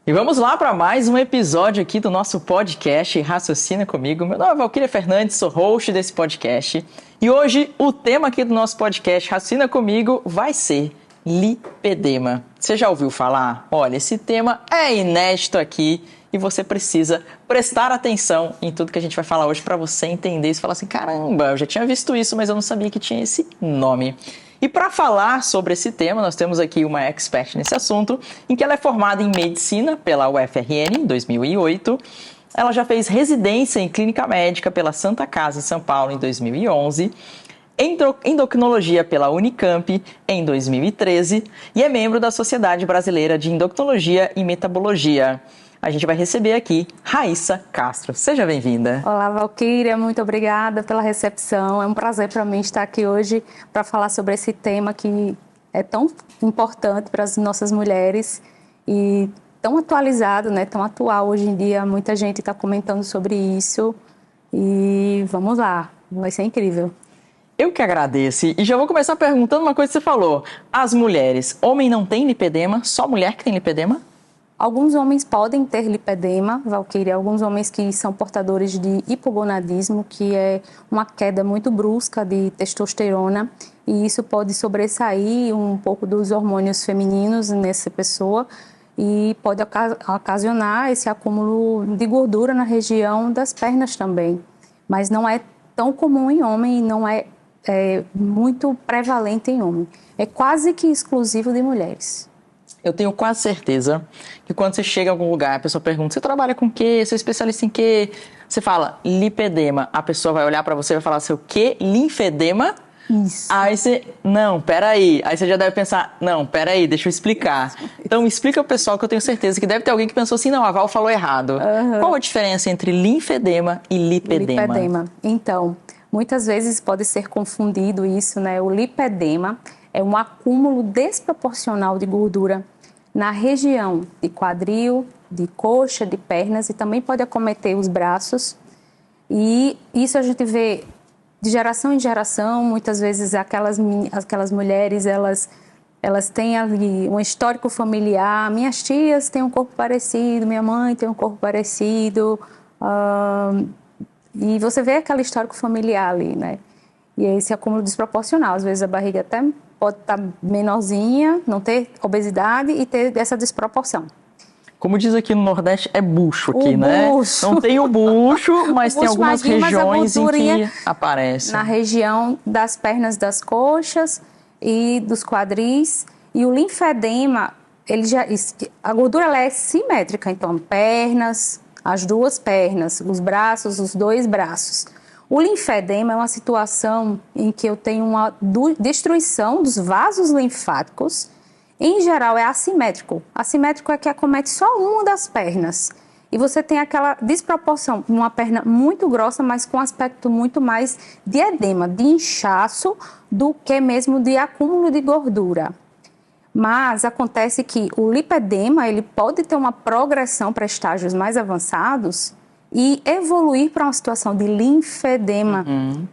E vamos lá para mais um episódio aqui do nosso podcast Raciocina Comigo. Meu nome é Valquíria Fernandes, sou host desse podcast. E hoje o tema aqui do nosso podcast Raciocina Comigo vai ser lipedema. Você já ouviu falar? Olha, esse tema é inédito aqui e você precisa prestar atenção em tudo que a gente vai falar hoje para você entender isso e falar assim, caramba, eu já tinha visto isso, mas eu não sabia que tinha esse nome. E para falar sobre esse tema, nós temos aqui uma expert nesse assunto, em que ela é formada em medicina pela UFRN em 2008. Ela já fez residência em clínica médica pela Santa Casa em São Paulo em 2011, endocrinologia pela Unicamp em 2013 e é membro da Sociedade Brasileira de Endocrinologia e Metabologia. A gente vai receber aqui Raíssa Castro. Seja bem-vinda. Olá, Valquíria, muito obrigada pela recepção. É um prazer para mim estar aqui hoje para falar sobre esse tema que é tão importante para as nossas mulheres e tão atualizado, né? Tão atual hoje em dia. Muita gente está comentando sobre isso e vamos lá, vai ser incrível. Eu que agradeço e já vou começar perguntando uma coisa que você falou. As mulheres, homem não tem lipedema, só mulher que tem lipedema? Alguns homens podem ter lipedema, Valquíria, alguns homens que são portadores de hipogonadismo, que é uma queda muito brusca de testosterona, e isso pode sobressair um pouco dos hormônios femininos nessa pessoa e pode ocasionar esse acúmulo de gordura na região das pernas também. Mas não é tão comum em homem e não é muito prevalente em homem. É quase que exclusivo de mulheres. Eu tenho quase certeza que quando você chega em algum lugar, a pessoa pergunta, você trabalha com o quê? Você é especialista em quê? Você fala, lipedema. A pessoa vai olhar pra você e vai falar assim, o quê? Linfedema? Isso. Aí você, não, peraí. Aí você já deve pensar, não, peraí, deixa eu explicar. Então explica pro pessoal que eu tenho certeza que deve ter alguém que pensou assim, não, a Val falou errado. Uhum. Qual a diferença entre linfedema e lipedema? Lipedema. Então, muitas vezes pode ser confundido isso, né? O lipedema é um acúmulo desproporcional de gordura na região de quadril, de coxa, de pernas e também pode acometer os braços. E isso a gente vê de geração em geração, muitas vezes aquelas mulheres, elas têm ali um histórico familiar. Minhas tias têm um corpo parecido, minha mãe tem um corpo parecido. E você vê aquele histórico familiar ali, né? E esse acúmulo desproporcional, às vezes a barriga até pode estar menorzinha, não ter obesidade e ter essa desproporção. Como diz aqui no Nordeste, é bucho aqui, né? Bucho. Não tem o bucho, mas tem algumas regiões em que aparece. Na região das pernas das coxas e dos quadris. E o linfedema, a gordura ela é simétrica, então pernas, as duas pernas, os braços, os dois braços. O linfedema é uma situação em que eu tenho uma destruição dos vasos linfáticos. Em geral, é assimétrico. Assimétrico é que acomete só uma das pernas. E você tem aquela desproporção, uma perna muito grossa, mas com aspecto muito mais de edema, de inchaço, do que mesmo de acúmulo de gordura. Mas acontece que o lipedema ele pode ter uma progressão para estágios mais avançados e evoluir para uma situação de linfedema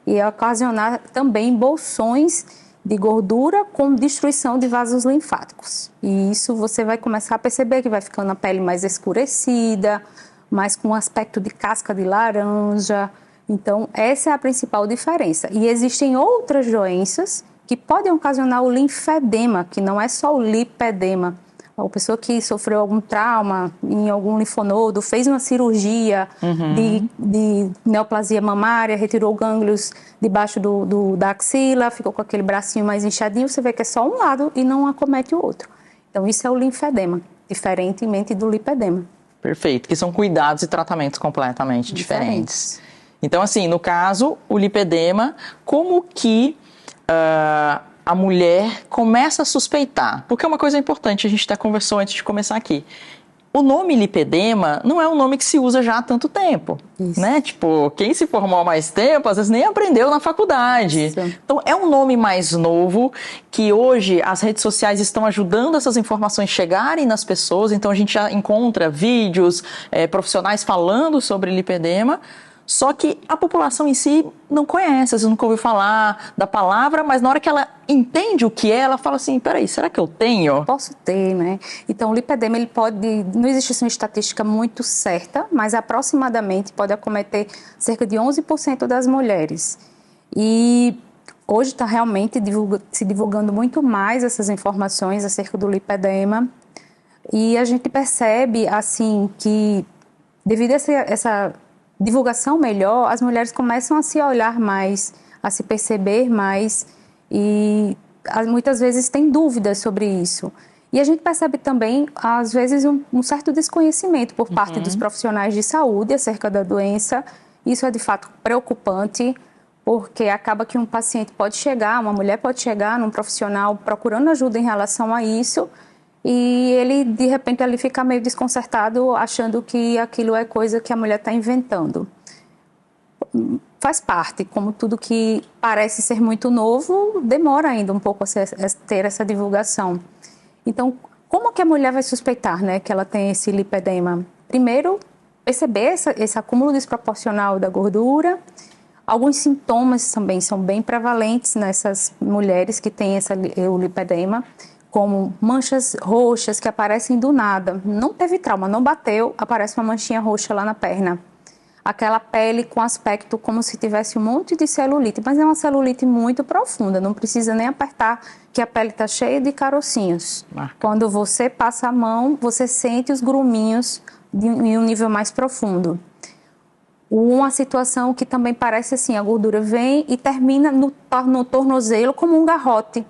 e ocasionar também bolsões de gordura com destruição de vasos linfáticos. E isso você vai começar a perceber que vai ficando a pele mais escurecida, mais com um aspecto de casca de laranja. Então, essa é a principal diferença. E existem outras doenças que podem ocasionar o linfedema, que não é só o lipedema. A pessoa que sofreu algum trauma em algum linfonodo, fez uma cirurgia de neoplasia mamária, retirou gânglios debaixo da axila, ficou com aquele bracinho mais inchadinho, você vê que é só um lado e não acomete o outro. Então, isso é o linfedema, diferentemente do lipedema. Perfeito, que são cuidados e tratamentos completamente diferentes. Então, assim, no caso, o lipedema, como que a mulher começa a suspeitar? Porque uma coisa importante, a gente até conversou antes de começar aqui. O nome lipedema não é um nome que se usa já há tanto tempo, né? Tipo, quem se formou há mais tempo, às vezes nem aprendeu na faculdade. Isso. Então, é um nome mais novo que hoje as redes sociais estão ajudando essas informações chegarem nas pessoas. Então, a gente já encontra vídeos, profissionais falando sobre lipedema. Só que a população em si não conhece, às vezes nunca ouviu falar da palavra, mas na hora que ela entende o que é, ela fala assim, peraí, será que eu tenho? Posso ter, né? Então, o lipedema, ele pode, não existe assim, uma estatística muito certa, mas aproximadamente pode acometer cerca de 11% das mulheres. E hoje está realmente se divulgando muito mais essas informações acerca do lipedema. E a gente percebe, assim, que devido a essa divulgação melhor, as mulheres começam a se olhar mais, a se perceber mais e muitas vezes têm dúvidas sobre isso. E a gente percebe também, às vezes, um certo desconhecimento por parte dos profissionais de saúde acerca da doença. Isso é, de fato, preocupante, porque acaba que um paciente pode chegar, uma mulher pode chegar num profissional procurando ajuda em relação a isso e ele, de repente, ali fica meio desconcertado, achando que aquilo é coisa que a mulher está inventando. Faz parte, como tudo que parece ser muito novo, demora ainda um pouco a ter essa divulgação. Então, como que a mulher vai suspeitar, né, que ela tem esse lipedema? Primeiro, perceber esse acúmulo desproporcional da gordura. Alguns sintomas também são bem prevalentes nessas mulheres que têm o lipedema, como manchas roxas que aparecem do nada. Não teve trauma, não bateu, aparece uma manchinha roxa lá na perna. Aquela pele com aspecto como se tivesse um monte de celulite, mas é uma celulite muito profunda, não precisa nem apertar, que a pele está cheia de carocinhos. Quando você passa a mão, você sente os gruminhos em um nível mais profundo. Uma situação que também parece assim, a gordura vem e termina no tornozelo como um garrote.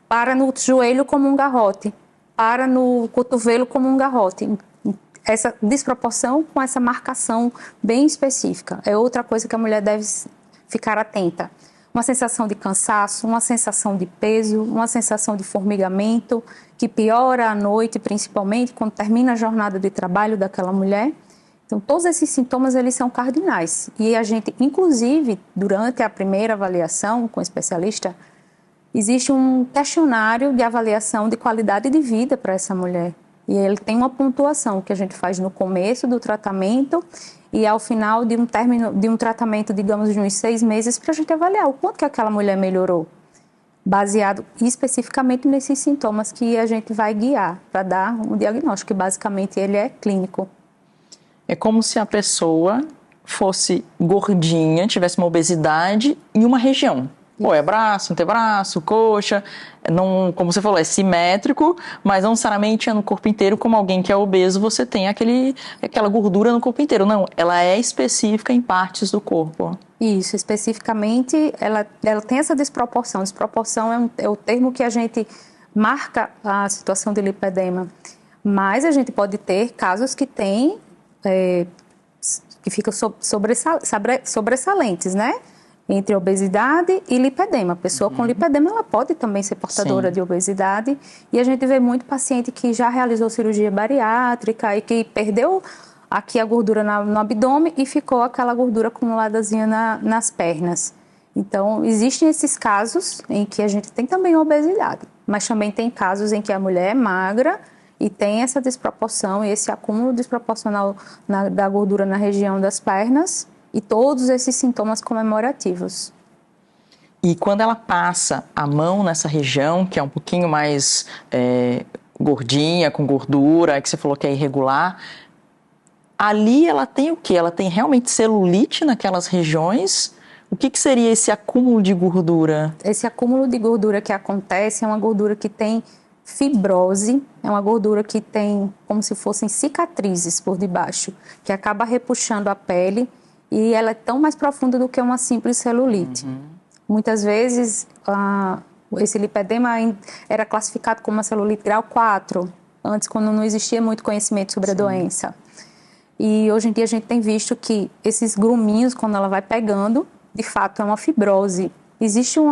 Para no joelho como um garrote, para no cotovelo como um garrote. Essa desproporção com essa marcação bem específica é outra coisa que a mulher deve ficar atenta. Uma sensação de cansaço, uma sensação de peso, uma sensação de formigamento, que piora à noite, principalmente quando termina a jornada de trabalho daquela mulher. Então, todos esses sintomas, eles são cardinais. E a gente, inclusive, durante a primeira avaliação com o especialista, existe um questionário de avaliação de qualidade de vida para essa mulher. E ele tem uma pontuação que a gente faz no começo do tratamento e ao final de um término de um tratamento, digamos, de uns 6 meses, para a gente avaliar o quanto que aquela mulher melhorou, baseado especificamente nesses sintomas que a gente vai guiar para dar um diagnóstico, que basicamente ele é clínico. É como se a pessoa fosse gordinha, tivesse uma obesidade em uma região. Ou é braço, antebraço, coxa, não, como você falou, é simétrico, mas não necessariamente é no corpo inteiro, como alguém que é obeso, você tem aquela gordura no corpo inteiro. Não, ela é específica em partes do corpo. Isso, especificamente, ela tem essa desproporção. Desproporção é o termo que a gente marca a situação de lipedema. Mas a gente pode ter casos que tem, que ficam sobressalentes, né? Entre obesidade e lipedema. A pessoa com lipedema, ela pode também ser portadora de obesidade. E a gente vê muito paciente que já realizou cirurgia bariátrica e que perdeu aqui a gordura no abdômen e ficou aquela gordura acumuladazinha nas pernas. Então, existem esses casos em que a gente tem também obesidade. Mas também tem casos em que a mulher é magra e tem essa desproporção e esse acúmulo desproporcional da gordura na região das pernas. E todos esses sintomas comemorativos. E quando ela passa a mão nessa região, que é um pouquinho mais gordinha, com gordura, que você falou que é irregular, ali ela tem o quê? Ela tem realmente celulite naquelas regiões? O que seria esse acúmulo de gordura? Esse acúmulo de gordura que acontece é uma gordura que tem fibrose, é uma gordura que tem como se fossem cicatrizes por debaixo, que acaba repuxando a pele. E ela é tão mais profunda do que uma simples celulite. Muitas vezes, esse lipedema era classificado como uma celulite grau 4, antes, quando não existia muito conhecimento sobre a doença. E hoje em dia a gente tem visto que esses gruminhos, quando ela vai pegando, de fato é uma fibrose. Existem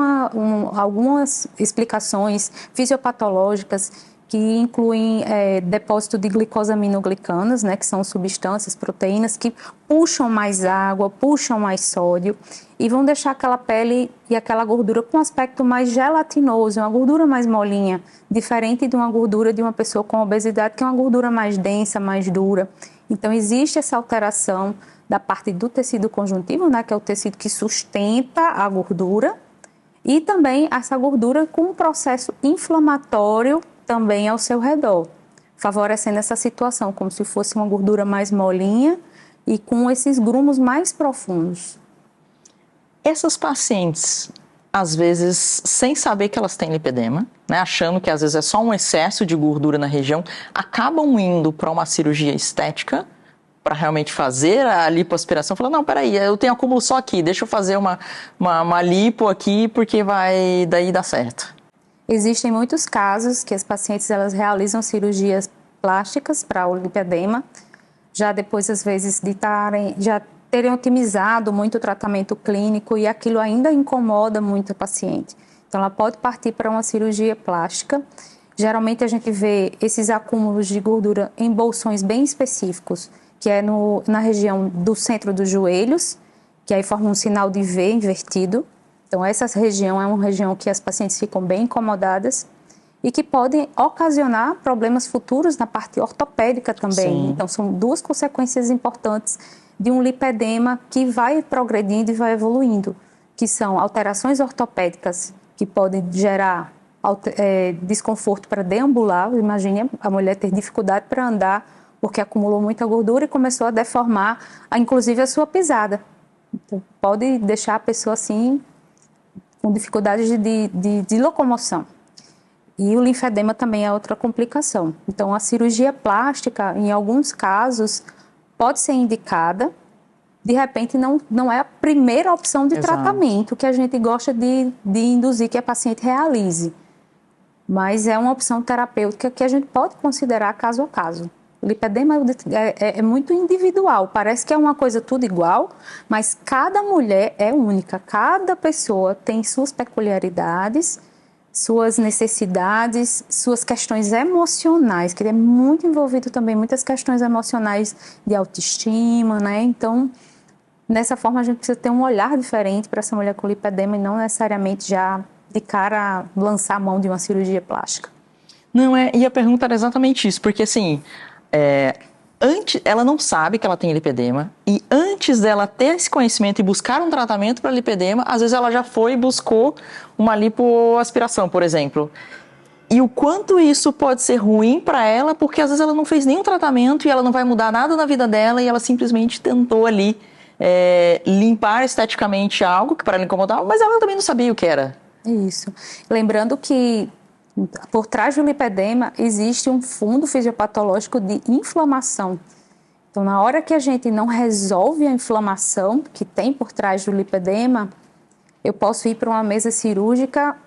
algumas explicações fisiopatológicas que incluem depósito de glicosaminoglicanas, né, que são substâncias, proteínas que puxam mais água, puxam mais sódio e vão deixar aquela pele e aquela gordura com um aspecto mais gelatinoso, uma gordura mais molinha, diferente de uma gordura de uma pessoa com obesidade, que é uma gordura mais densa, mais dura. Então, existe essa alteração da parte do tecido conjuntivo, né, que é o tecido que sustenta a gordura, e também essa gordura com um processo inflamatório também ao seu redor, favorecendo essa situação, como se fosse uma gordura mais molinha e com esses grumos mais profundos. Essas pacientes, às vezes, sem saber que elas têm lipedema, né, achando que às vezes é só um excesso de gordura na região, acabam indo para uma cirurgia estética para realmente fazer a lipoaspiração, falando, não, peraí, eu tenho acúmulo só aqui, deixa eu fazer uma lipo aqui porque vai daí dar certo. Existem muitos casos que as pacientes elas realizam cirurgias plásticas para o lipedema, já depois às vezes de já terem otimizado muito o tratamento clínico e aquilo ainda incomoda muito a paciente. Então ela pode partir para uma cirurgia plástica. Geralmente a gente vê esses acúmulos de gordura em bolsões bem específicos, que é na região do centro dos joelhos, que aí forma um sinal de V invertido. Então, essa região é uma região que as pacientes ficam bem incomodadas e que podem ocasionar problemas futuros na parte ortopédica também. Sim. Então, são duas consequências importantes de um lipedema que vai progredindo e vai evoluindo, que são alterações ortopédicas que podem gerar desconforto para deambular. Imagine a mulher ter dificuldade para andar porque acumulou muita gordura e começou a deformar, inclusive, a sua pisada. Então, pode deixar a pessoa assim, com dificuldade de locomoção. E o linfedema também é outra complicação. Então, a cirurgia plástica, em alguns casos, pode ser indicada. De repente, não é a primeira opção de tratamento que a gente gosta de induzir que a paciente realize. Mas é uma opção terapêutica que a gente pode considerar caso a caso. O lipedema é muito individual, parece que é uma coisa tudo igual, mas cada mulher é única, cada pessoa tem suas peculiaridades, suas necessidades, suas questões emocionais, que é muito envolvido também, muitas questões emocionais de autoestima, né? Então, nessa forma a gente precisa ter um olhar diferente para essa mulher com lipedema e não necessariamente já de cara lançar a mão de uma cirurgia plástica. Não, e a pergunta era exatamente isso, porque assim... ela não sabe que ela tem lipedema e antes dela ter esse conhecimento e buscar um tratamento para lipedema, às vezes ela já foi e buscou uma lipoaspiração, por exemplo. E o quanto isso pode ser ruim para ela, porque às vezes ela não fez nenhum tratamento e ela não vai mudar nada na vida dela e ela simplesmente tentou ali limpar esteticamente algo que para ela incomodava, mas ela também não sabia o que era. Isso. Lembrando que por trás do lipedema existe um fundo fisiopatológico de inflamação. Então, na hora que a gente não resolve a inflamação que tem por trás do lipedema, eu posso ir para uma mesa cirúrgica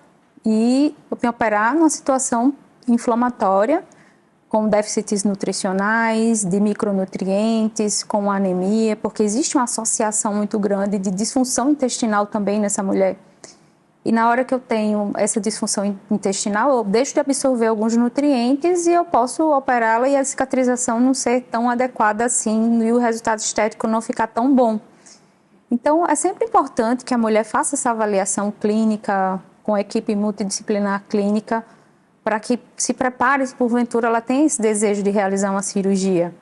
e me operar numa situação inflamatória, com déficits nutricionais, de micronutrientes, com anemia, porque existe uma associação muito grande de disfunção intestinal também nessa mulher. E na hora que eu tenho essa disfunção intestinal, eu deixo de absorver alguns nutrientes e eu posso operá-la e a cicatrização não ser tão adequada assim e o resultado estético não ficar tão bom. Então, é sempre importante que a mulher faça essa avaliação clínica com a equipe multidisciplinar clínica para que se prepare se porventura ela tem esse desejo de realizar uma cirurgia.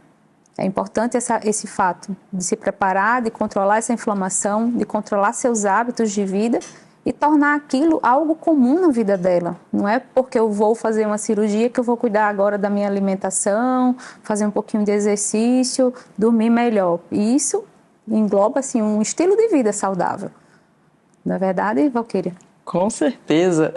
É importante esse fato de se preparar, de controlar essa inflamação, de controlar seus hábitos de vida e tornar aquilo algo comum na vida dela. Não é porque eu vou fazer uma cirurgia que eu vou cuidar agora da minha alimentação, fazer um pouquinho de exercício, dormir melhor. E isso engloba assim, um estilo de vida saudável. Não é verdade, Valquíria? Com certeza.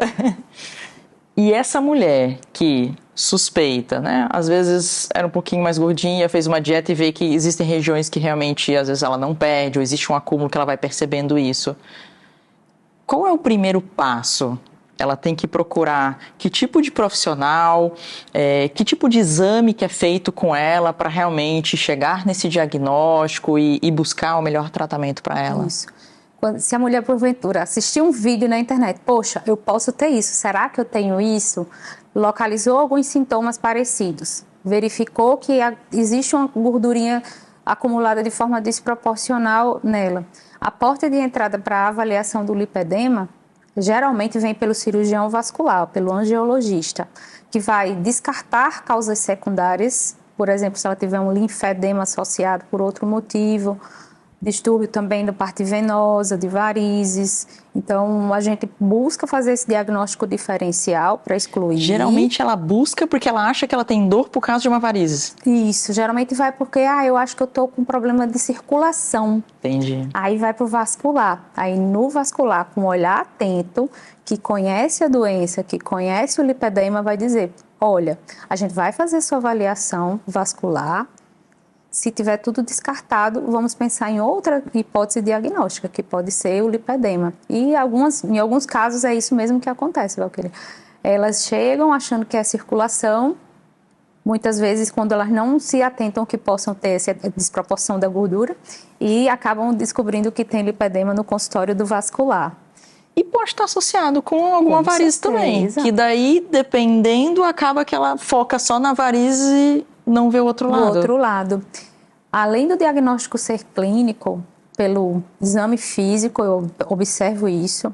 E essa mulher que suspeita, né? Às vezes era um pouquinho mais gordinha, fez uma dieta e vê que existem regiões que realmente às vezes ela não perde, ou existe um acúmulo que ela vai percebendo isso. Qual é o primeiro passo? Ela tem que procurar que tipo de profissional, que tipo de exame que é feito com ela para realmente chegar nesse diagnóstico e buscar o melhor tratamento para ela? Isso. Se a mulher, porventura, assistir um vídeo na internet, poxa, eu posso ter isso, será que eu tenho isso? Localizou alguns sintomas parecidos, verificou que existe uma gordurinha acumulada de forma desproporcional nela. A porta de entrada para a avaliação do lipedema geralmente vem pelo cirurgião vascular, pelo angiologista, que vai descartar causas secundárias por exemplo, se ela tiver um linfedema associado por outro motivo, distúrbio também da parte venosa, de varizes. Então, a gente busca fazer esse diagnóstico diferencial para excluir. Geralmente ela busca porque ela acha que ela tem dor por causa de uma varizes. Isso, geralmente vai porque, eu acho que eu estou com problema de circulação. Entendi. Aí vai para o vascular. Aí no vascular, com um olhar atento, que conhece a doença, que conhece o lipedema, vai dizer, olha, a gente vai fazer sua avaliação vascular. Se tiver tudo descartado, vamos pensar em outra hipótese diagnóstica, que pode ser o lipedema. E em alguns casos é isso mesmo que acontece, Valquíria. Elas chegam achando que é circulação, muitas vezes quando elas não se atentam que possam ter essa desproporção da gordura e acabam descobrindo que tem lipedema no consultório do vascular. E pode estar associado com alguma varize também, que daí, dependendo, acaba que ela foca só na varize e não vê o outro lado. Do outro lado. Além do diagnóstico ser clínico, pelo exame físico, eu observo isso,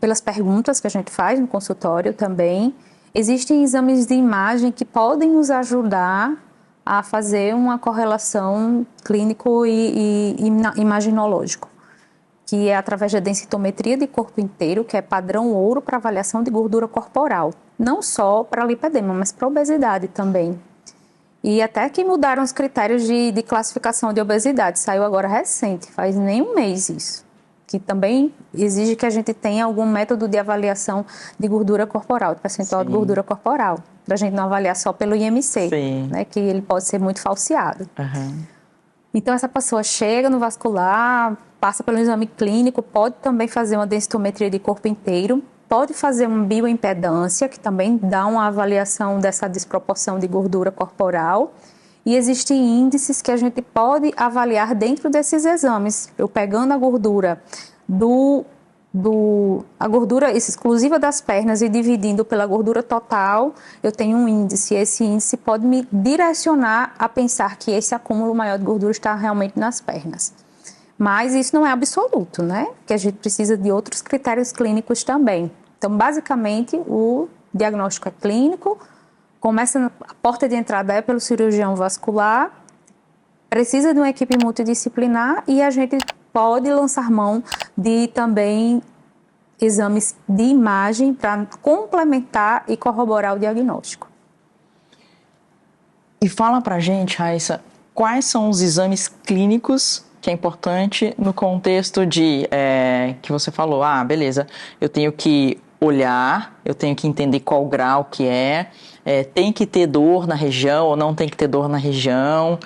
pelas perguntas que a gente faz no consultório também, existem exames de imagem que podem nos ajudar a fazer uma correlação clínico e imaginológico, que é através da densitometria de corpo inteiro, que é padrão ouro para avaliação de gordura corporal. Não só para lipedema, mas para obesidade também. E até que mudaram os critérios de classificação de obesidade. Saiu agora recente, faz nem um mês isso. Que também exige que a gente tenha algum método de avaliação de gordura corporal, de percentual de gordura corporal. Para a gente não avaliar só pelo IMC, né, que ele pode ser muito falseado. Então, essa pessoa chega no vascular, passa pelo exame clínico, pode também fazer uma densitometria de corpo inteiro, pode fazer uma bioimpedância, que também dá uma avaliação dessa desproporção de gordura corporal. E existem índices que a gente pode avaliar dentro desses exames. Eu pegando a gordura a gordura exclusiva das pernas e dividindo pela gordura total, eu tenho um índice. Esse índice pode me direcionar a pensar que esse acúmulo maior de gordura está realmente nas pernas. Mas isso não é absoluto, né? Porque a gente precisa de outros critérios clínicos também. Então, basicamente, o diagnóstico é clínico, a porta de entrada é pelo cirurgião vascular, precisa de uma equipe multidisciplinar e a gente pode lançar mão de também exames de imagem para complementar e corroborar o diagnóstico. E fala pra gente, Raissa, quais são os exames clínicos que é importante no contexto de, que você falou, beleza, eu tenho que olhar, eu tenho que entender qual grau que tem que ter dor na região ou não tem que ter dor na região,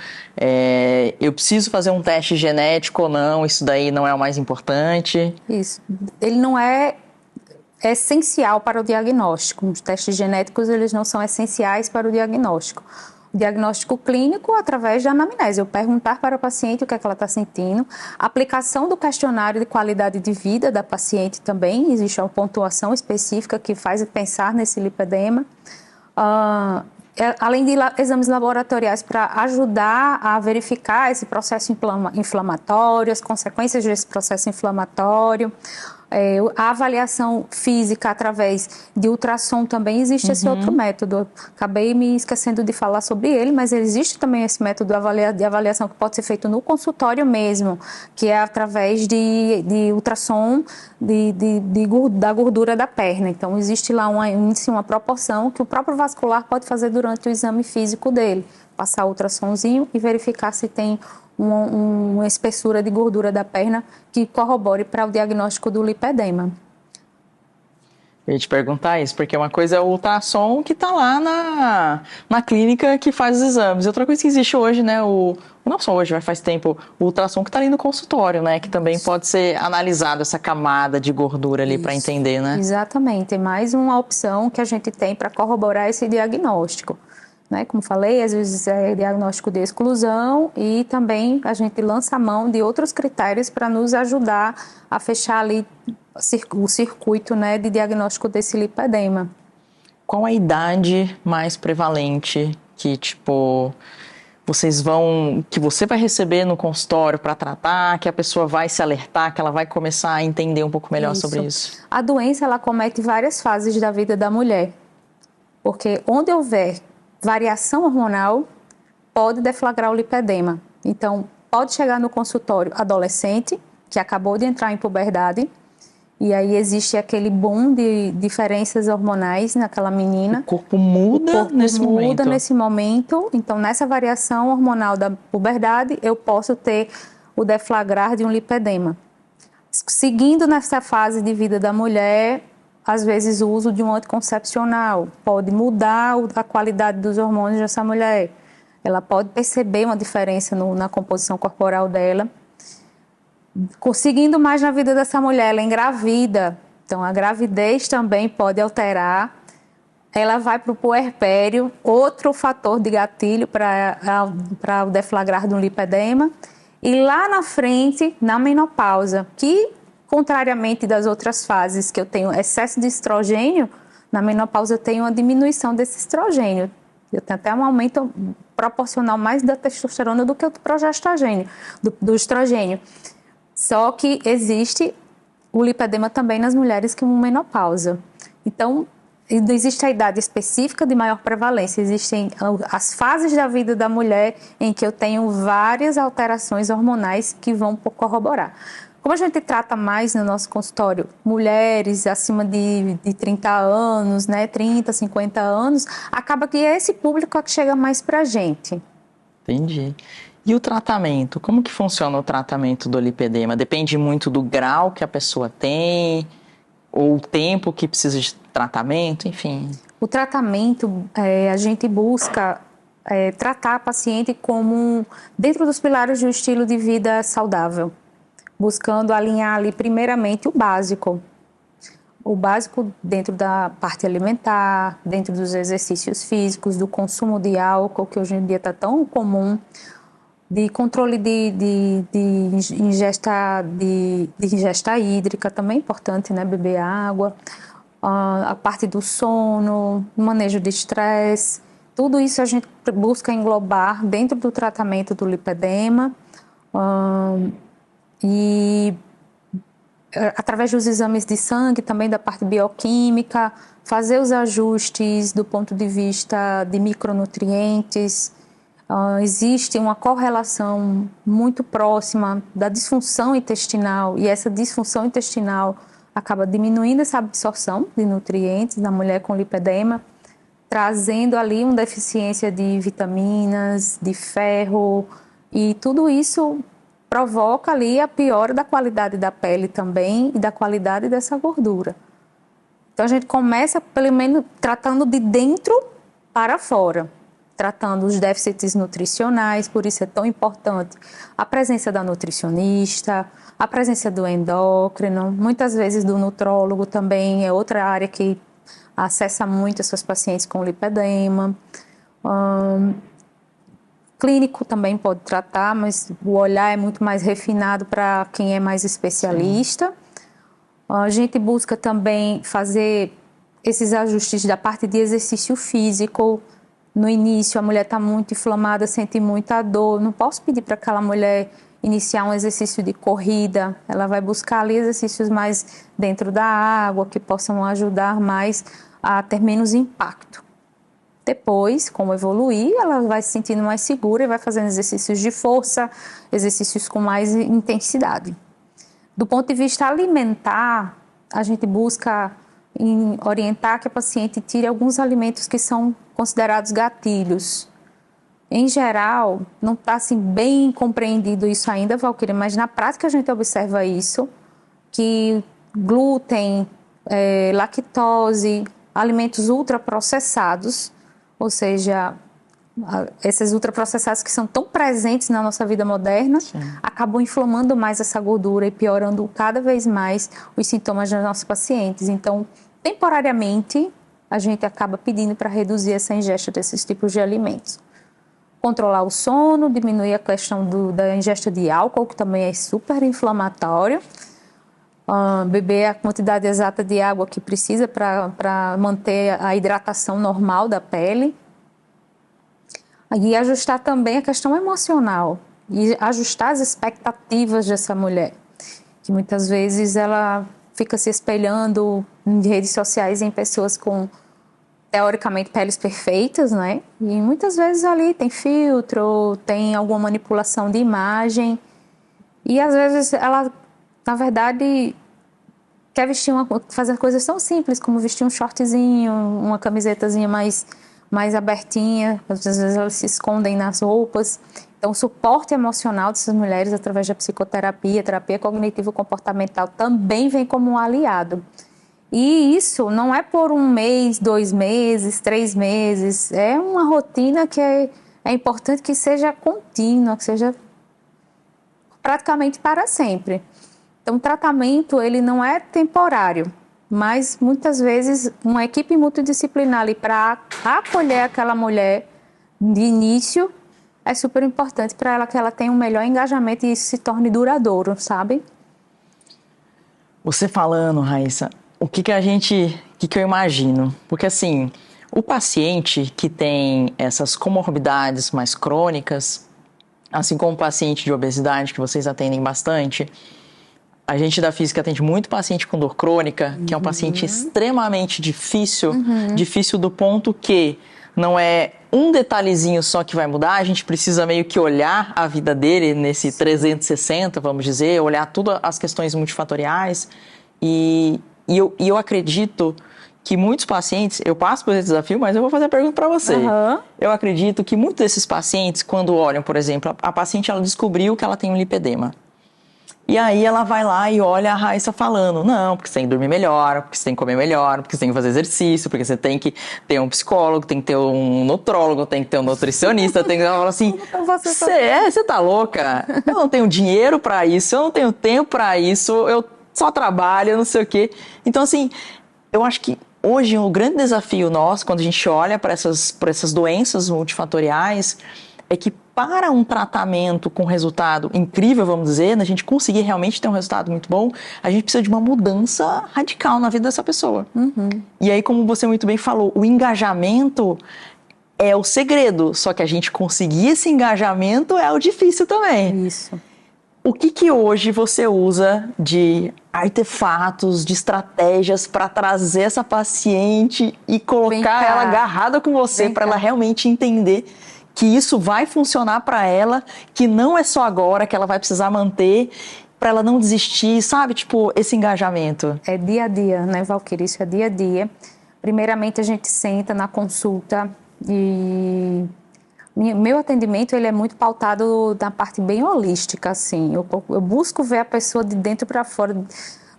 eu preciso fazer um teste genético ou não, isso daí não é o mais importante. Isso, ele não é essencial para o diagnóstico, os testes genéticos eles não são essenciais para o diagnóstico. Diagnóstico clínico através da anamnese, eu perguntar para o paciente o que é que ela está sentindo, aplicação do questionário de qualidade de vida da paciente também, existe uma pontuação específica que faz pensar nesse lipedema, além de exames laboratoriais para ajudar a verificar esse processo inflamatório, as consequências desse processo inflamatório, a avaliação física através de ultrassom também existe esse outro método. Acabei me esquecendo de falar sobre ele, mas existe também esse método de avaliação que pode ser feito no consultório mesmo, que é através de ultrassom da gordura da perna. Então, existe lá uma proporção que o próprio vascular pode fazer durante o exame físico dele. Passar o ultrassomzinho e verificar se tem uma espessura de gordura da perna que corrobore para o diagnóstico do lipedema. Eu ia te perguntar isso, porque uma coisa é o ultrassom que está lá na clínica que faz os exames. Outra coisa que existe hoje, né, não só hoje, mas faz tempo, o ultrassom que está ali no consultório, né, que também pode ser analisado essa camada de gordura ali para entender, né? Exatamente, é mais uma opção que a gente tem para corroborar esse diagnóstico. Né? Como falei, às vezes é diagnóstico de exclusão e também a gente lança a mão de outros critérios para nos ajudar a fechar ali o circuito, né, de diagnóstico desse lipedema. Qual a idade mais prevalente que, que você vai receber no consultório para tratar, que a pessoa vai se alertar, que ela vai começar a entender um pouco melhor sobre isso? A doença, ela comete várias fases da vida da mulher, porque onde houver variação hormonal pode deflagrar o lipedema. Então, pode chegar no consultório adolescente, que acabou de entrar em puberdade, e aí existe aquele boom de diferenças hormonais naquela menina. O corpo muda nesse momento. Então, nessa variação hormonal da puberdade, eu posso ter o deflagrar de um lipedema. Seguindo nessa fase de vida da mulher, às vezes o uso de um anticoncepcional pode mudar a qualidade dos hormônios dessa mulher. Ela pode perceber uma diferença na composição corporal dela. Conseguindo mais na vida dessa mulher, ela engravida. Então, a gravidez também pode alterar. Ela vai para o puerpério, outro fator de gatilho para o deflagrar de um lipedema. E lá na frente, na menopausa, que, contrariamente das outras fases que eu tenho excesso de estrogênio, na menopausa eu tenho uma diminuição desse estrogênio. Eu tenho até um aumento proporcional mais da testosterona do que o progestogênio, do estrogênio. Só que existe o lipedema também nas mulheres com menopausa. Então, não existe a idade específica de maior prevalência, existem as fases da vida da mulher em que eu tenho várias alterações hormonais que vão corroborar. Como a gente trata mais no nosso consultório mulheres acima de 30 anos, né, 30, 50 anos, acaba que é esse público que chega mais pra gente. Entendi. E o tratamento? Como que funciona o tratamento do lipedema? Depende muito do grau que a pessoa tem, ou o tempo que precisa de tratamento, enfim. O tratamento, a gente busca tratar a paciente como dentro dos pilares de um estilo de vida saudável, buscando alinhar ali primeiramente o básico. O básico dentro da parte alimentar, dentro dos exercícios físicos, do consumo de álcool, que hoje em dia está tão comum, de controle de ingesta hídrica, também é importante, né? Beber água, a parte do sono, manejo de estresse, tudo isso a gente busca englobar dentro do tratamento do lipedema e através dos exames de sangue, também da parte bioquímica, fazer os ajustes do ponto de vista de micronutrientes. Existe uma correlação muito próxima da disfunção intestinal, e essa disfunção intestinal acaba diminuindo essa absorção de nutrientes na mulher com lipedema, trazendo ali uma deficiência de vitaminas, de ferro, e tudo isso provoca ali a piora da qualidade da pele também e da qualidade dessa gordura. Então a gente começa pelo menos tratando de dentro para fora, tratando os déficits nutricionais, por isso é tão importante a presença da nutricionista, a presença do endócrino, muitas vezes do nutrólogo também, é outra área que acessa muito essas pacientes com lipedema. Clínico também pode tratar, mas o olhar é muito mais refinado para quem é mais especialista. A gente busca também fazer esses ajustes da parte de exercício físico. No início, a mulher está muito inflamada, sente muita dor. Não posso pedir para aquela mulher iniciar um exercício de corrida. Ela vai buscar ali exercícios mais dentro da água, que possam ajudar mais a ter menos impacto. Depois, como evoluir, ela vai se sentindo mais segura e vai fazendo exercícios de força, exercícios com mais intensidade. Do ponto de vista alimentar, a gente busca orientar que a paciente tire alguns alimentos que são considerados gatilhos. Em geral, não está assim, bem compreendido isso ainda, Valquíria, mas na prática a gente observa isso, que glúten, lactose, alimentos ultraprocessados, ou seja, esses ultraprocessados que são tão presentes na nossa vida moderna, sim, acabam inflamando mais essa gordura e piorando cada vez mais os sintomas das nossas pacientes. Então, temporariamente, a gente acaba pedindo para reduzir essa ingesta desses tipos de alimentos. Controlar o sono, diminuir a questão da ingesta de álcool, que também é super inflamatório. Beber a quantidade exata de água que precisa para manter a hidratação normal da pele. E ajustar também a questão emocional e ajustar as expectativas dessa mulher, que muitas vezes ela fica se espelhando em redes sociais em pessoas com teoricamente, peles perfeitas, né? E muitas vezes ali tem filtro, tem alguma manipulação de imagem. E às vezes ela, na verdade, quer fazer coisas tão simples como vestir um shortzinho, uma camisetazinha mais abertinha. Às vezes elas se escondem nas roupas. Então, o suporte emocional dessas mulheres através da psicoterapia, terapia cognitivo-comportamental também vem como um aliado. E isso não é por 1 mês, 2 meses, 3 meses. É uma rotina que é importante que seja contínua, que seja praticamente para sempre. Então, o tratamento ele não é temporário, mas muitas vezes uma equipe multidisciplinar ali para acolher aquela mulher de início é super importante para ela que ela tenha um melhor engajamento e isso se torne duradouro, sabe? Você falando, Raíssa, o que eu imagino? Porque assim, o paciente que tem essas comorbidades mais crônicas, assim como o paciente de obesidade, que vocês atendem bastante, a gente da física atende muito paciente com dor crônica, que é um paciente extremamente difícil, difícil do ponto que não é um detalhezinho só que vai mudar, a gente precisa meio que olhar a vida dele nesse 360, vamos dizer, olhar todas as questões multifatoriais e eu acredito que muitos pacientes, eu passo por esse desafio, mas eu vou fazer a pergunta para você. Eu acredito que muitos desses pacientes, quando olham, por exemplo, a paciente ela descobriu que ela tem um lipedema. E aí ela vai lá e olha a Raíssa falando, não, porque você tem que dormir melhor, porque você tem que comer melhor, porque você tem que fazer exercício, porque você tem que ter um psicólogo, tem que ter um nutrólogo, tem que ter um nutricionista, tem que falar assim, você tá louca? Eu não tenho dinheiro pra isso, eu não tenho tempo pra isso, eu só trabalho, não sei o quê. Então assim, eu acho que hoje o grande desafio nosso, quando a gente olha para essas doenças multifatoriais, é que para um tratamento com resultado incrível, vamos dizer, a gente conseguir realmente ter um resultado muito bom, a gente precisa de uma mudança radical na vida dessa pessoa. E aí, como você muito bem falou, o engajamento é o segredo, só que a gente conseguir esse engajamento é o difícil também. Isso. O que hoje você usa de artefatos, de estratégias para trazer essa paciente e colocar ela agarrada com você, para ela realmente entender que isso vai funcionar para ela, que não é só agora, que ela vai precisar manter, para ela não desistir, sabe? Tipo, esse engajamento. É dia a dia, né, Valquíria? Isso é dia a dia. Primeiramente, a gente senta na consulta e meu atendimento ele é muito pautado na parte bem holística, assim. Eu busco ver a pessoa de dentro para fora,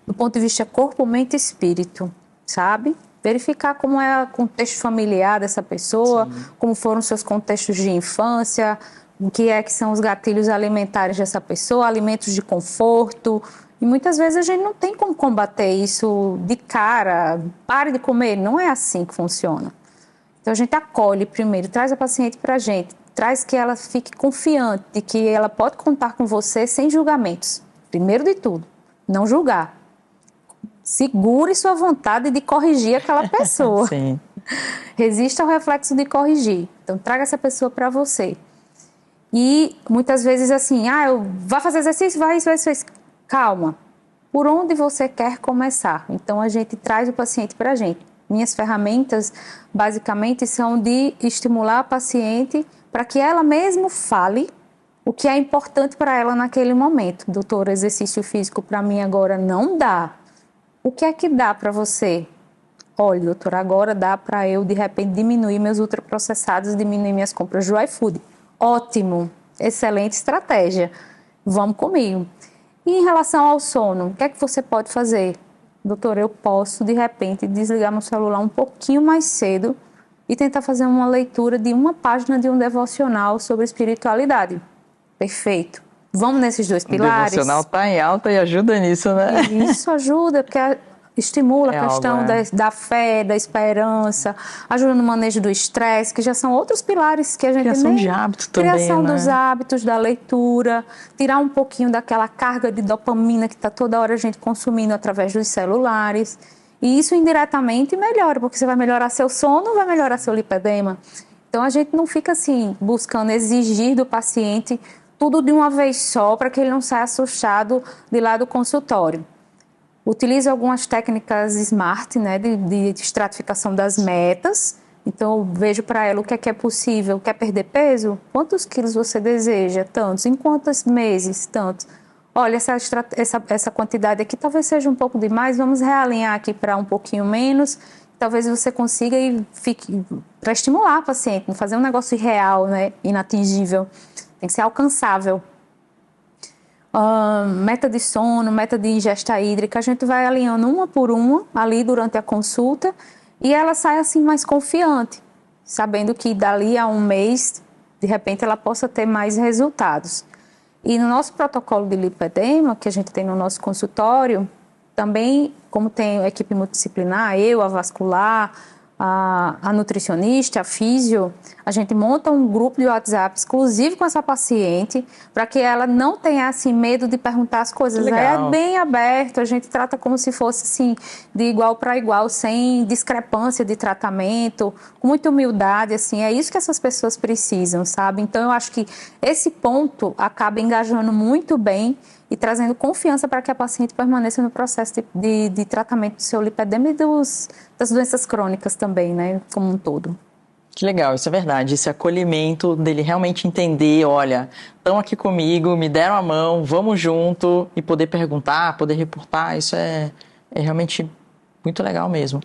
do ponto de vista corpo, mente e espírito, sabe? Verificar como é o contexto familiar dessa pessoa, como foram seus contextos de infância, o que são os gatilhos alimentares dessa pessoa, alimentos de conforto. E muitas vezes a gente não tem como combater isso de cara, pare de comer, não é assim que funciona. Então a gente acolhe primeiro, traz a paciente para a gente, traz que ela fique confiante de que ela pode contar com você sem julgamentos. Primeiro de tudo, não julgar. Segure sua vontade de corrigir aquela pessoa. Sim. Resista ao reflexo de corrigir. Então, traga essa pessoa para você. E muitas vezes assim, vai fazer exercício? Vai isso. Calma. Por onde você quer começar? Então, a gente traz o paciente para a gente. Minhas ferramentas, basicamente, são de estimular a paciente para que ela mesma fale o que é importante para ela naquele momento. Doutor, exercício físico para mim agora não dá. O que é que dá para você? Olha, doutor, agora dá para eu, de repente, diminuir meus ultraprocessados, diminuir minhas compras do iFood. Ótimo, excelente estratégia. Vamos comigo. E em relação ao sono, o que é que você pode fazer? Doutor, eu posso, de repente, desligar meu celular um pouquinho mais cedo e tentar fazer uma leitura de uma página de um devocional sobre espiritualidade. Perfeito. Vamos nesses 2 pilares? O devocional está em alta e ajuda nisso, né? Isso ajuda, porque estimula a questão da fé, da esperança, ajuda no manejo do estresse, que já são outros pilares que a gente Criação de hábitos também, Criação né? dos hábitos, da leitura, tirar um pouquinho daquela carga de dopamina que está toda hora a gente consumindo através dos celulares. E isso indiretamente melhora, porque você vai melhorar seu sono, vai melhorar seu lipedema. Então a gente não fica assim, buscando exigir do paciente tudo de uma vez só, para que ele não saia assustado de lá do consultório. Utilizo algumas técnicas SMART, né, de estratificação das metas, Então, eu vejo para ela o que é possível. Quer perder peso? Quantos quilos você deseja? Tantos. Em quantos meses? Tantos. Olha, essa quantidade aqui talvez seja um pouco demais, vamos realinhar aqui para um pouquinho menos. Talvez você consiga e fique para estimular a paciente, não fazer um negócio irreal, né? Inatingível. Tem que ser alcançável. Meta de sono, meta de ingesta hídrica, a gente vai alinhando uma por uma ali durante a consulta e ela sai assim mais confiante, sabendo que dali a um mês, de repente, ela possa ter mais resultados. E no nosso protocolo de lipedema, que a gente tem no nosso consultório, também, como tem a equipe multidisciplinar, eu, a vascular, a nutricionista, a físio, a gente monta um grupo de WhatsApp exclusivo com essa paciente para que ela não tenha assim, medo de perguntar as coisas. É bem aberto, a gente trata como se fosse assim, de igual para igual, sem discrepância de tratamento, com muita humildade, assim, é isso que essas pessoas precisam, sabe? Então eu acho que esse ponto acaba engajando muito bem e trazendo confiança para que a paciente permaneça no processo de tratamento do seu lipedema e das doenças crônicas também, né, como um todo. Que legal, isso é verdade, esse acolhimento dele realmente entender, olha, estão aqui comigo, me deram a mão, vamos junto, e poder perguntar, poder reportar, isso é realmente muito legal mesmo.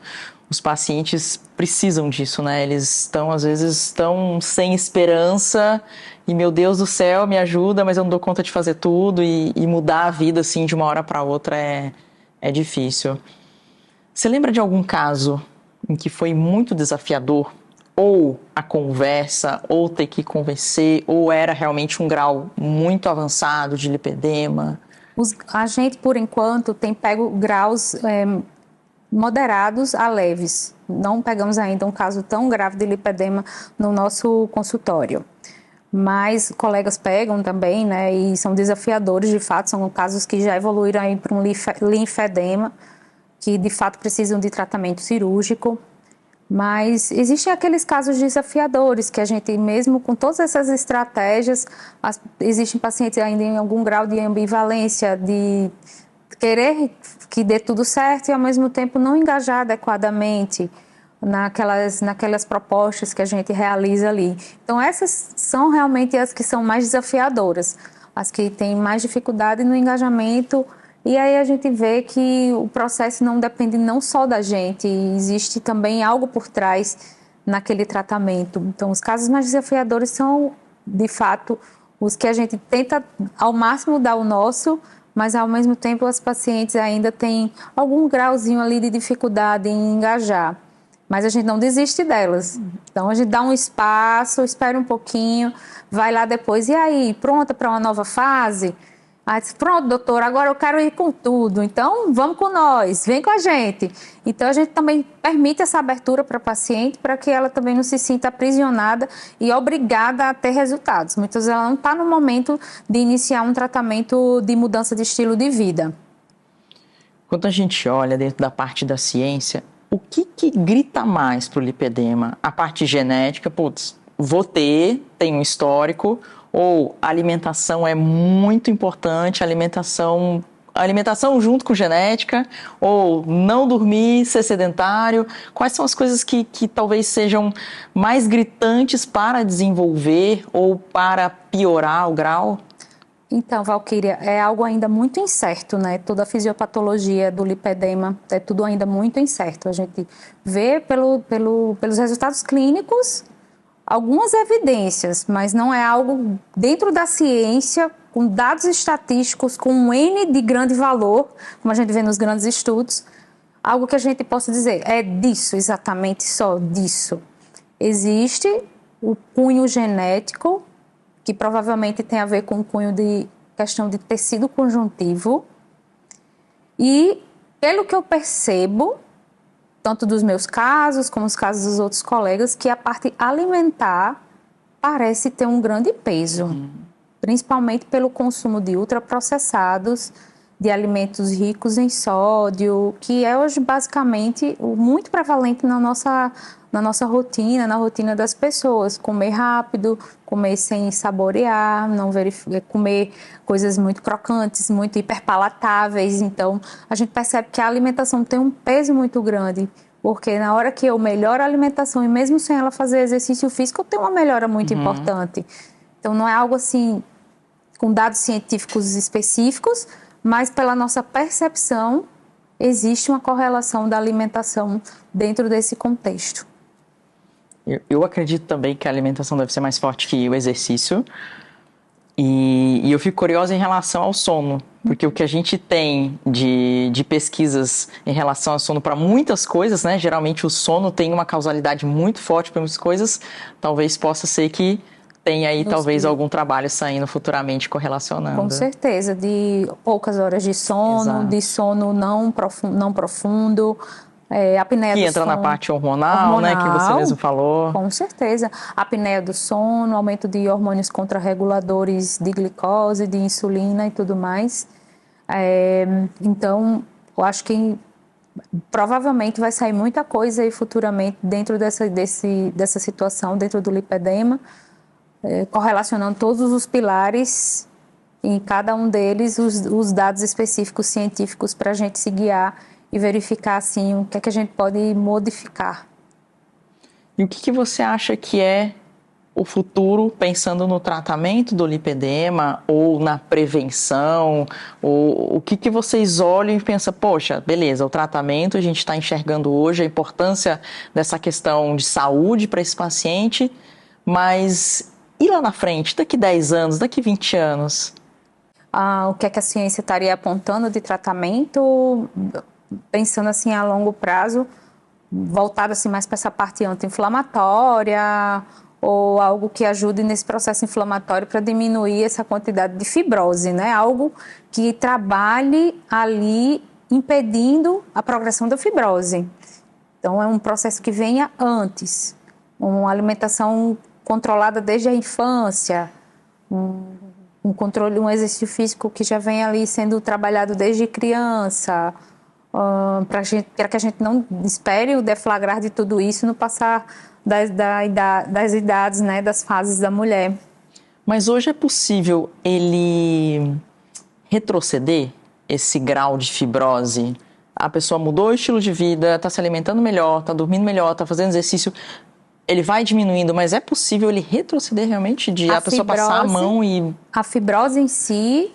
Os pacientes precisam disso, né? Eles às vezes estão sem esperança e, meu Deus do céu, me ajuda, mas eu não dou conta de fazer tudo e mudar a vida assim de uma hora para outra é difícil. Você lembra de algum caso em que foi muito desafiador? Ou a conversa, ou ter que convencer, ou era realmente um grau muito avançado de lipedema? A gente, por enquanto, tem pego graus moderados a leves. Não pegamos ainda um caso tão grave de lipedema no nosso consultório. Mas colegas pegam também, né, e são desafiadores, de fato, são casos que já evoluíram aí para um linfedema, que de fato precisam de tratamento cirúrgico. Mas existem aqueles casos desafiadores que a gente, mesmo com todas essas estratégias, existem pacientes ainda em algum grau de ambivalência, de querer que dê tudo certo e ao mesmo tempo não engajar adequadamente naquelas propostas que a gente realiza ali. Então essas são realmente as que são mais desafiadoras, as que têm mais dificuldade no engajamento. E aí a gente vê que o processo não depende não só da gente, existe também algo por trás naquele tratamento. Então os casos mais desafiadores são, de fato, os que a gente tenta ao máximo dar o nosso, mas ao mesmo tempo as pacientes ainda têm algum grauzinho ali de dificuldade em engajar. Mas a gente não desiste delas. Então a gente dá um espaço, espera um pouquinho, vai lá depois. E aí, pronta para uma nova fase? Aí diz, pronto, doutor, agora eu quero ir com tudo. Então vamos com nós, vem com a gente. Então a gente também permite essa abertura para a paciente para que ela também não se sinta aprisionada e obrigada a ter resultados. Muitas vezes ela não está no momento de iniciar um tratamento de mudança de estilo de vida. Quando a gente olha dentro da parte da ciência, o que grita mais para o lipedema? A parte genética, putz, tem um histórico, ou a alimentação é muito importante, a alimentação junto com genética, ou não dormir, ser sedentário. Quais são as coisas que talvez sejam mais gritantes para desenvolver ou para piorar o grau? Então, Valquíria, é algo ainda muito incerto, né? Toda a fisiopatologia do lipedema é tudo ainda muito incerto. A gente vê pelos resultados clínicos algumas evidências, mas não é algo dentro da ciência, com dados estatísticos, com um N de grande valor, como a gente vê nos grandes estudos, algo que a gente possa dizer, é disso, exatamente só disso. Existe o cunho genético, que provavelmente tem a ver com o cunho de questão de tecido conjuntivo. E, pelo que eu percebo, tanto dos meus casos como os casos dos outros colegas, que a parte alimentar parece ter um grande peso, principalmente pelo consumo de ultraprocessados, de alimentos ricos em sódio, que é hoje basicamente muito prevalente na nossa rotina, na rotina das pessoas. Comer rápido, comer sem saborear, comer coisas muito crocantes, muito hiperpalatáveis. Então, a gente percebe que a alimentação tem um peso muito grande Porque na hora que eu melhoro a alimentação, e mesmo sem ela fazer exercício físico, eu tenho uma melhora muito importante. Então, não é algo assim, com dados científicos específicos, mas pela nossa percepção, existe uma correlação da alimentação dentro desse contexto. Eu acredito também que a alimentação deve ser mais forte que o exercício. E eu fico curiosa em relação ao sono, porque o que a gente tem de pesquisas em relação ao sono para muitas coisas, né? Geralmente o sono tem uma causalidade muito forte para muitas coisas. Talvez possa ser que tenha aí talvez algum trabalho saindo futuramente correlacionando. Com certeza, de poucas horas de sono, Exato. de sono não profundo, apneia Que do entra sono. na parte hormonal, né, que você mesmo falou. Com certeza. Apneia do sono, aumento de hormônios contrarreguladores de glicose, de insulina e tudo mais. Então, eu acho que provavelmente vai sair muita coisa aí futuramente dentro dessa situação, dentro do lipedema, correlacionando todos os pilares, em cada um deles, os dados específicos científicos para a gente se guiar e verificar assim, o que é que a gente pode modificar. E o que você acha que é o futuro, pensando no tratamento do lipedema ou na prevenção? Ou o que vocês olham e pensam, poxa, beleza, o tratamento a gente está enxergando hoje, a importância dessa questão de saúde para esse paciente, mas e lá na frente, daqui 10 anos, daqui 20 anos? O que é que a ciência estaria apontando de tratamento, pensando assim a longo prazo, voltado assim mais para essa parte anti-inflamatória ou algo que ajude nesse processo inflamatório para diminuir essa quantidade de fibrose, né? Algo que trabalhe ali impedindo a progressão da fibrose. Então é um processo que venha antes, uma alimentação controlada desde a infância, um controle, um exercício físico que já vem ali sendo trabalhado desde criança, para que a gente não espere o deflagrar de tudo isso no passar das idades, né, das fases da mulher. Mas hoje é possível ele retroceder esse grau de fibrose? A pessoa mudou o estilo de vida, está se alimentando melhor, está dormindo melhor, está fazendo exercício, ele vai diminuindo, mas é possível ele retroceder realmente de a pessoa passar a mão e... A fibrose em si,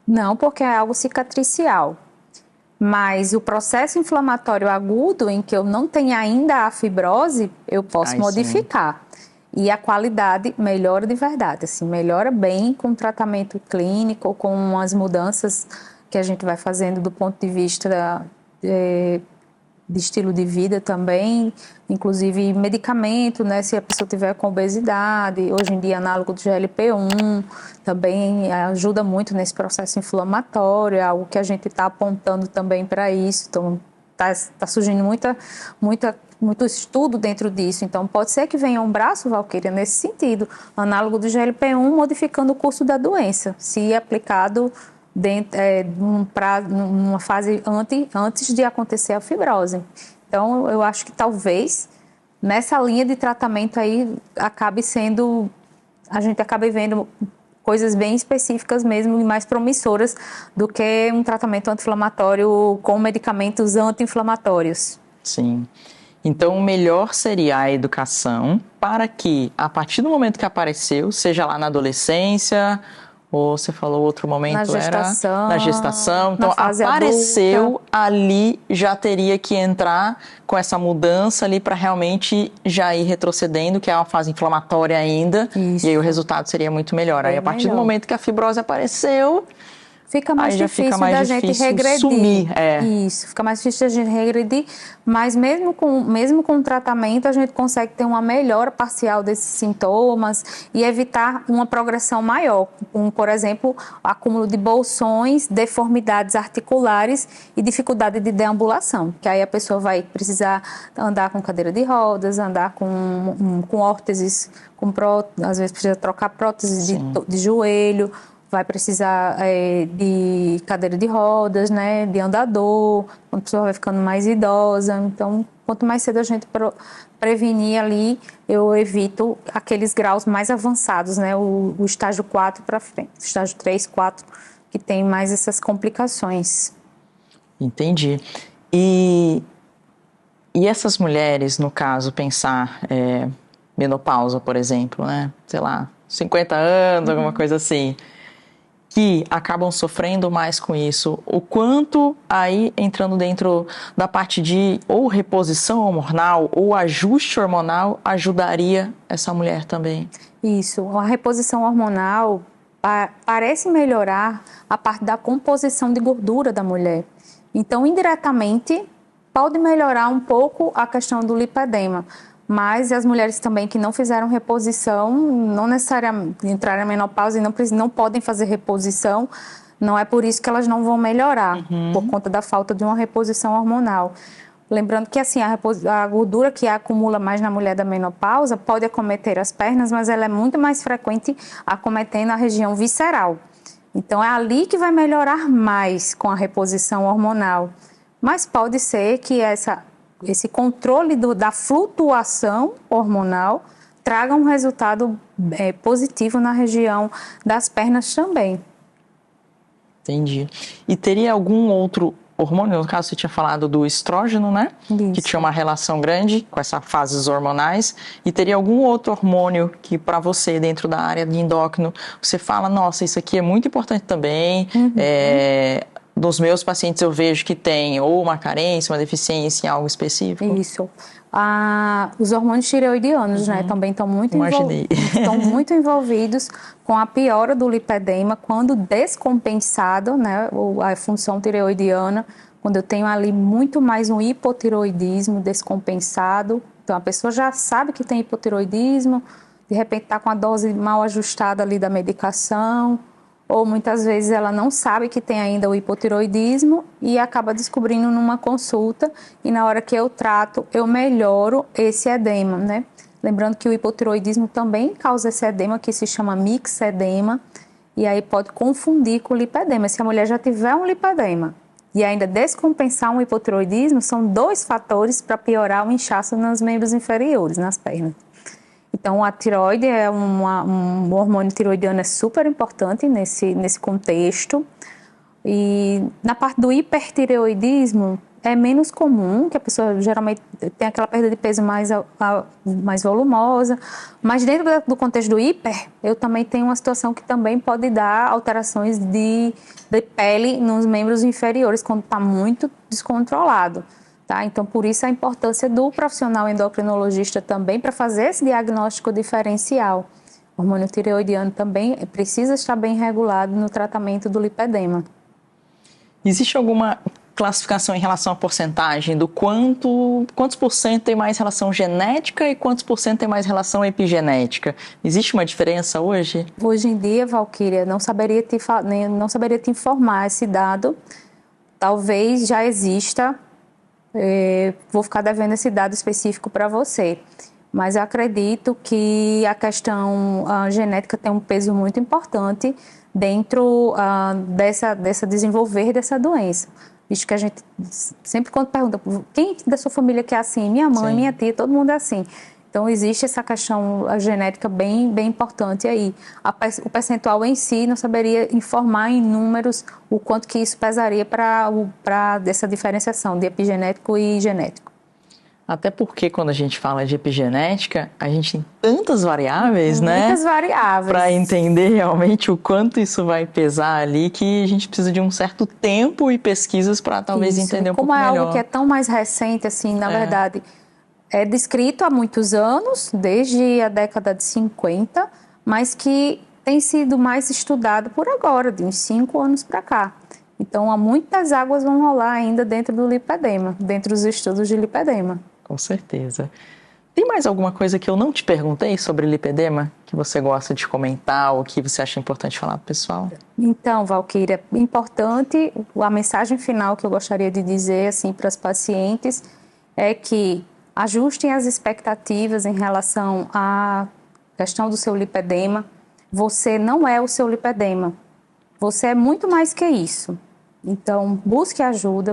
não, porque é algo cicatricial. Mas o processo inflamatório agudo, em que eu não tenho ainda a fibrose, eu posso modificar. Sim. E a qualidade melhora de verdade, assim, melhora bem com o tratamento clínico, com as mudanças que a gente vai fazendo do ponto de vista de estilo de vida também, inclusive medicamento, né, se a pessoa tiver com obesidade, hoje em dia análogo do GLP-1, também ajuda muito nesse processo inflamatório, é algo que a gente está apontando também para isso, então está surgindo muito estudo dentro disso, então pode ser que venha um braço, Valquíria, nesse sentido, análogo do GLP-1 modificando o curso da doença, se aplicado numa fase antes de acontecer a fibrose. Então, eu acho que talvez nessa linha de tratamento aí a gente acabe vendo coisas bem específicas mesmo e mais promissoras do que um tratamento anti-inflamatório com medicamentos anti-inflamatórios. Sim. Então, o melhor seria a educação para que, a partir do momento que apareceu, seja lá na adolescência, ou você falou outro momento, na gestação. Então, apareceu adulta. Ali, já teria que entrar com essa mudança ali para realmente já ir retrocedendo, que é uma fase inflamatória ainda. Isso. E aí o resultado seria muito melhor. Aí, a partir do momento que a fibrose apareceu, fica mais difícil da gente regredir. Sumir, Isso, fica mais difícil da gente regredir, mas mesmo com o tratamento a gente consegue ter uma melhora parcial desses sintomas e evitar uma progressão maior, como, por exemplo, acúmulo de bolsões, deformidades articulares e dificuldade de deambulação, que aí a pessoa vai precisar andar com cadeira de rodas, andar com órteses, às vezes precisa trocar próteses de joelho, vai precisar de cadeira de rodas, né, de andador, quando a pessoa vai ficando mais idosa. Então, quanto mais cedo a gente prevenir ali, eu evito aqueles graus mais avançados, né, o estágio 4 para frente, estágio 3, 4, que tem mais essas complicações. Entendi. E E essas mulheres, no caso, pensar menopausa, por exemplo, né? Sei lá, 50 anos, alguma coisa assim, que acabam sofrendo mais com isso, o quanto aí entrando dentro da parte de ou reposição hormonal ou ajuste hormonal ajudaria essa mulher também? Isso, a reposição hormonal parece melhorar a parte da composição de gordura da mulher. Então, indiretamente, pode melhorar um pouco a questão do lipedema. Mas as mulheres também que não fizeram reposição, não necessariamente entraram na menopausa e não podem fazer reposição, não é por isso que elas não vão melhorar, por conta da falta de uma reposição hormonal. Lembrando que assim, a gordura que acumula mais na mulher da menopausa pode acometer as pernas, mas ela é muito mais frequente acometendo a região visceral. Então é ali que vai melhorar mais com a reposição hormonal. Mas pode ser que esse controle da flutuação hormonal traga um resultado positivo na região das pernas também. Entendi. E teria algum outro hormônio? No caso, você tinha falado do estrógeno, né? Isso. Que tinha uma relação grande com essas fases hormonais. E teria algum outro hormônio que, para você, dentro da área de endócrino, você fala, nossa, isso aqui é muito importante também. Dos meus pacientes eu vejo que tem ou uma carência, uma deficiência em algo específico. Isso. Os hormônios tireoidianos, né, também estão estão muito envolvidos com a piora do lipedema quando descompensado, né, a função tireoidiana, quando eu tenho ali muito mais um hipotireoidismo descompensado. Então a pessoa já sabe que tem hipotireoidismo, de repente está com a dose mal ajustada ali da medicação, ou muitas vezes ela não sabe que tem ainda o hipotireoidismo e acaba descobrindo numa consulta e na hora que eu trato, eu melhoro esse edema, né? Lembrando que o hipotireoidismo também causa esse edema que se chama mixedema e aí pode confundir com o lipedema. Se a mulher já tiver um lipedema e ainda descompensar um hipotireoidismo, são 2 fatores para piorar o inchaço nos membros inferiores, nas pernas. Então, a tireoide um hormônio tireoidiano é super importante nesse contexto. E na parte do hipertireoidismo, é menos comum, que a pessoa geralmente tem aquela perda de peso mais volumosa. Mas dentro do contexto do hiper, eu também tenho uma situação que também pode dar alterações de pele nos membros inferiores, quando está muito descontrolado. Tá? Então, por isso a importância do profissional endocrinologista também para fazer esse diagnóstico diferencial. O hormônio tireoidiano também precisa estar bem regulado no tratamento do lipedema. Existe alguma classificação em relação à porcentagem do quantos por cento tem mais relação genética e quantos por cento tem mais relação epigenética? Existe uma diferença hoje? Hoje em dia, Valquíria, não saberia te informar esse dado. Talvez já exista. Vou ficar devendo esse dado específico para você, mas eu acredito que a questão genética tem um peso muito importante dentro dessa desenvolver dessa doença, visto que a gente sempre quando pergunta quem da sua família que é assim, minha mãe, minha tia, todo mundo é assim. Então, existe essa questão genética bem importante aí. O percentual em si não saberia informar em números o quanto que isso pesaria para essa diferenciação de epigenético e genético. Até porque quando a gente fala de epigenética, a gente tem tantas variáveis, né? Muitas variáveis. Para entender realmente o quanto isso vai pesar ali, que a gente precisa de um certo tempo e pesquisas para talvez entender um pouco melhor. Como é algo que é tão mais recente, assim, na verdade... É descrito há muitos anos, desde a década de 50, mas que tem sido mais estudado por agora, de uns 5 anos para cá. Então, há muitas águas vão rolar ainda dentro do lipedema, dentro dos estudos de lipedema. Com certeza. Tem mais alguma coisa que eu não te perguntei sobre lipedema, que você gosta de comentar ou que você acha importante falar para o pessoal? Então, Valquíria, importante, a mensagem final que eu gostaria de dizer assim, para as pacientes é que ajustem as expectativas em relação à questão do seu lipedema. Você não é o seu lipedema. Você é muito mais que isso. Então, busque ajuda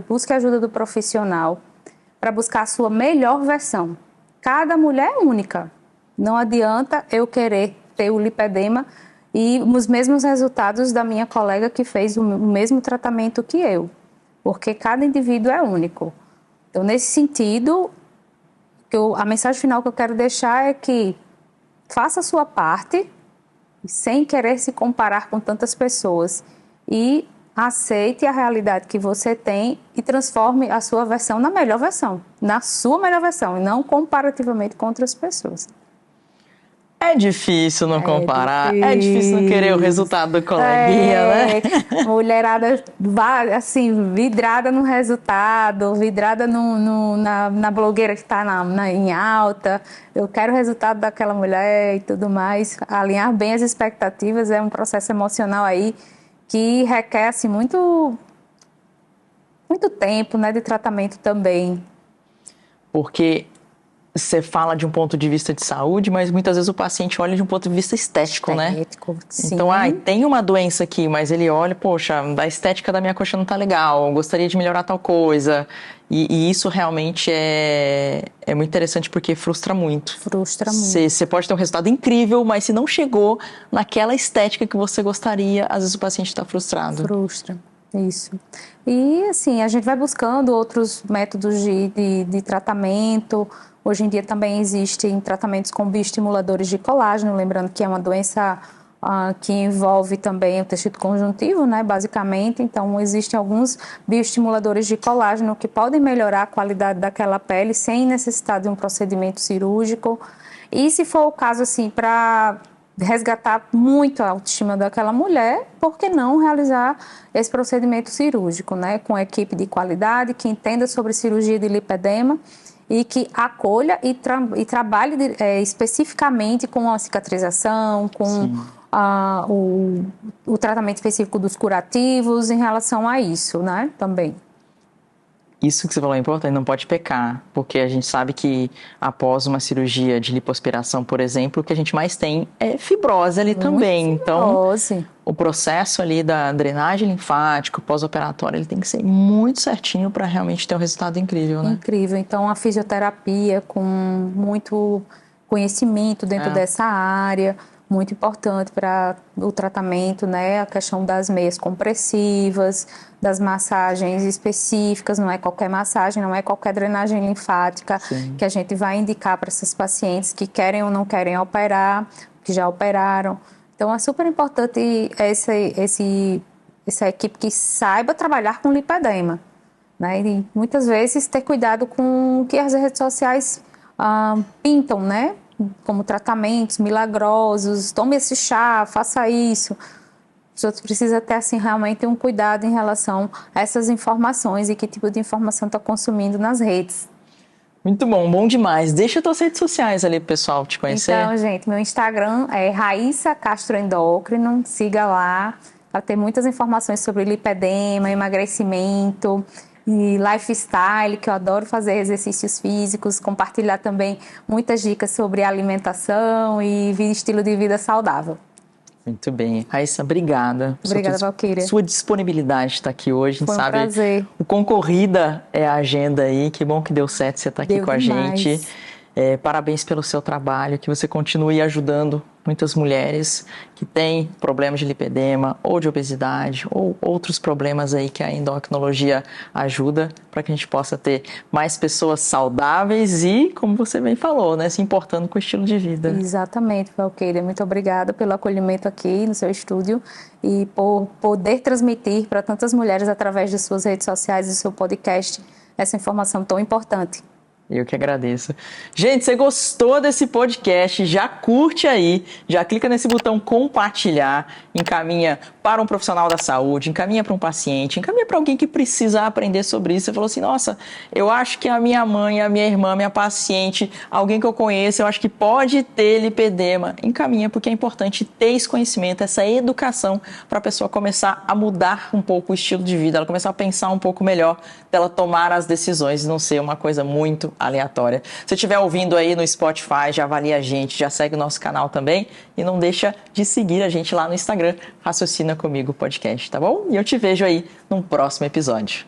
do profissional para buscar a sua melhor versão. Cada mulher é única. Não adianta eu querer ter o lipedema e os mesmos resultados da minha colega que fez o mesmo tratamento que eu, porque cada indivíduo é único. Então, nesse sentido, que a mensagem final que eu quero deixar é que faça a sua parte, sem querer se comparar com tantas pessoas. E aceite a realidade que você tem e transforme a sua versão na melhor versão, na sua melhor versão, e não comparativamente com outras pessoas. É difícil não comparar, é difícil não querer o resultado do coleguinha, né? Mulherada, assim, vidrada no resultado, vidrada na blogueira que está em alta. Eu quero o resultado daquela mulher e tudo mais. Alinhar bem as expectativas é um processo emocional aí que requer, assim, muito tempo, né, de tratamento também. Porque você fala de um ponto de vista de saúde, mas muitas vezes o paciente olha de um ponto de vista estético, né? Sim. Então, tem uma doença aqui, mas ele olha, poxa, da estética da minha coxa não tá legal, eu gostaria de melhorar tal coisa. E isso realmente é muito interessante porque frustra muito. Frustra muito. Você pode ter um resultado incrível, mas se não chegou naquela estética que você gostaria, às vezes o paciente está frustrado. Frustra, isso. E, assim, a gente vai buscando outros métodos de tratamento. Hoje em dia também existem tratamentos com bioestimuladores de colágeno, lembrando que é uma doença que envolve também o tecido conjuntivo, né, basicamente. Então, existem alguns bioestimuladores de colágeno que podem melhorar a qualidade daquela pele sem necessidade de um procedimento cirúrgico. E se for o caso, assim, para resgatar muito a autoestima daquela mulher, por que não realizar esse procedimento cirúrgico, né, com equipe de qualidade, que entenda sobre cirurgia de lipedema e que acolha e trabalhe especificamente com a cicatrização, com o tratamento específico dos curativos em relação a isso, né, também. Isso que você falou é importante, não pode pecar, porque a gente sabe que após uma cirurgia de lipoaspiração, por exemplo, o que a gente mais tem é fibrose ali também. Fibrose. Então, o processo ali da drenagem linfática, pós-operatório, ele tem que ser muito certinho para realmente ter um resultado incrível, né? Incrível. Então, a fisioterapia com muito conhecimento dentro dessa área, muito importante para o tratamento, né? A questão das meias compressivas, das massagens específicas, não é qualquer massagem, não é qualquer drenagem linfática que a gente vai indicar para esses pacientes que querem ou não querem operar, que já operaram. Então, é super importante essa equipe que saiba trabalhar com lipedema, né? E muitas vezes ter cuidado com o que as redes sociais pintam, né? Como tratamentos milagrosos, tome esse chá, faça isso. Os outros precisam ter, assim, realmente um cuidado em relação a essas informações e que tipo de informação está consumindo nas redes. Muito bom, bom demais. Deixa as tuas redes sociais ali pro pessoal te conhecer. Então, gente, meu Instagram é Raíssa Castro Endócrino, siga lá para ter muitas informações sobre lipedema, emagrecimento e lifestyle, que eu adoro fazer exercícios físicos, compartilhar também muitas dicas sobre alimentação e estilo de vida saudável. Muito bem. Raíssa, obrigada. Obrigada, Valquíria. Sua disponibilidade de estar aqui hoje. Foi um prazer. O concorrida é a agenda aí. Que bom que deu certo você estar aqui com a gente. Parabéns pelo seu trabalho, que você continue ajudando muitas mulheres que têm problemas de lipedema ou de obesidade ou outros problemas aí que a endocrinologia ajuda para que a gente possa ter mais pessoas saudáveis e, como você bem falou, né, se importando com o estilo de vida. Exatamente, Valquíria. Muito obrigada pelo acolhimento aqui no seu estúdio e por poder transmitir para tantas mulheres através de suas redes sociais e do seu podcast essa informação tão importante. Eu que agradeço. Gente, você gostou desse podcast? Já curte aí, já clica nesse botão compartilhar, encaminha para um profissional da saúde, encaminha para um paciente, encaminha para alguém que precisa aprender sobre isso. Você falou assim, nossa, eu acho que a minha mãe, a minha irmã, a minha paciente, alguém que eu conheço, eu acho que pode ter lipedema. Encaminha, porque é importante ter esse conhecimento, essa educação para a pessoa começar a mudar um pouco o estilo de vida, ela começar a pensar um pouco melhor, dela tomar as decisões e não ser uma coisa muito aleatória. Se estiver ouvindo aí no Spotify, já avalia a gente, já segue o nosso canal também e não deixa de seguir a gente lá no Instagram, Raciocina Comigo Podcast, tá bom? E eu te vejo aí num próximo episódio.